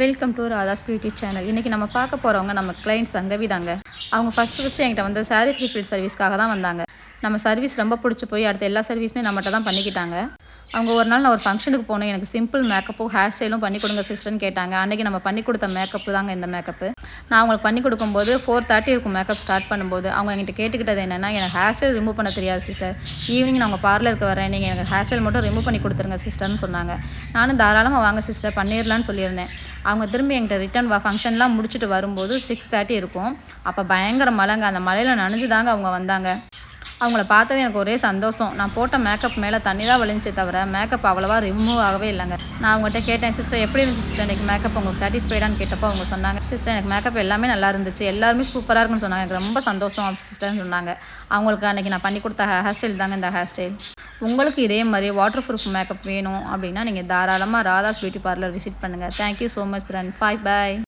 Welcome to Radha's beauty channel. இன்றைக்கி நம்ம பார்க்க போகிறவங்க நம்ம கிளைண்ட் சங்கவி தாங்க. அவங்க ஃபஸ்ட்டு என்கிட்ட வந்து சாரீ ஃபுல்ஃபில் சர்வீஸ்க்காக தான் வந்தாங்க. நம்ம சர்வீஸ் ரொம்ப பிடிச்சி போய் அடுத்த எல்லா சர்வீஸுமே நம்மகிட்ட தான் பண்ணிக்கிட்டாங்க. அவங்க ஒரு நாள் நான் ஒரு ஃபங்க்ஷனுக்கு போனேன். எனக்கு சிம்பிள் மேக்கப்பும் ஹேர் ஸ்டைலும் பண்ணி கொடுங்க சிஸ்டர்னு கேட்டாங்க. அன்றைக்கி நம்ம பண்ணி கொடுத்த மேக்கப்பு தாங்க இந்த மேக்கப்பு. நான் அவங்களுக்கு பண்ணி கொடுக்கும்போது 4:30 இருக்கும் மேக்கப் ஸ்டார்ட் பண்ணும்போது. அவங்க என்கிட்ட கேட்டுக்கிட்டது என்னென்னா, எனக்கு ஹேர் ஸ்டைல் ரிமூவ் பண்ண தெரியாது சிஸ்டர், ஈவினிங் நான் உங்கள் பார்லருக்கு வரேன், நீங்கள் எனக்கு ஹேர் ஸ்டைல் மட்டும் ரிமூவ் பண்ணி கொடுத்துருங்க சிஸ்டர்னு சொன்னாங்க. நானும் தாராளமாக வாங்க சிஸ்டர் பண்ணிடலான்னு சொல்லியிருந்தேன். அவங்க திரும்பி என்கிட்ட ரிட்டன் ஃபங்க்ஷன்லாம் முடிச்சுட்டு வரும்போது 6:30 இருக்கும். அப்போ பயங்கர மழைங்க. அந்த மழையில் நனைஞ்சு தாங்க அவங்க வந்தாங்க. அவங்கள பார்த்தது எனக்கு ஒரே சந்தோஷம். நான் போட்ட மேக்கப் மேலே தண்ணி தான் வலிஞ்சே தவிர மேக்கப் அவ்வளோவா ரிமூவ் ஆகவே இல்லைங்க. நான் அவங்ககிட்ட கேட்டேன், சிஸ்டர் எப்படி இருந்துச்சு சிஸ்டர் எனக்கு மேக்கப், உங்களுக்கு சாட்டிஸ்ஃபைடான்னு கேட்டப்போ அவங்க சொன்னாங்க, சிஸ்டர் எனக்கு மேக்கப் எல்லாமே நல்லா இருந்துச்சு, எல்லாருமே சூப்பராக இருக்குன்னு சொன்னாங்க. எனக்கு ரொம்ப சந்தோஷம் சிஸ்டர்னு சொன்னாங்க. அவங்களுக்கு அன்றைக்கி நான் பண்ணி கொடுத்த ஹேர் ஸ்டைல் தாங்க இந்த ஹேர் ஸ்டைல். உங்களுக்கு இதே மாதிரி வாட்டர் ப்ரூஃப் மேக்கப் வேணும் அப்படின்னா நீங்கள் தாராளமாக ராதாஸ் பியூட்டி பார்லர் விசிட் பண்ணுங்கள். Thank you so much friend. பாய்.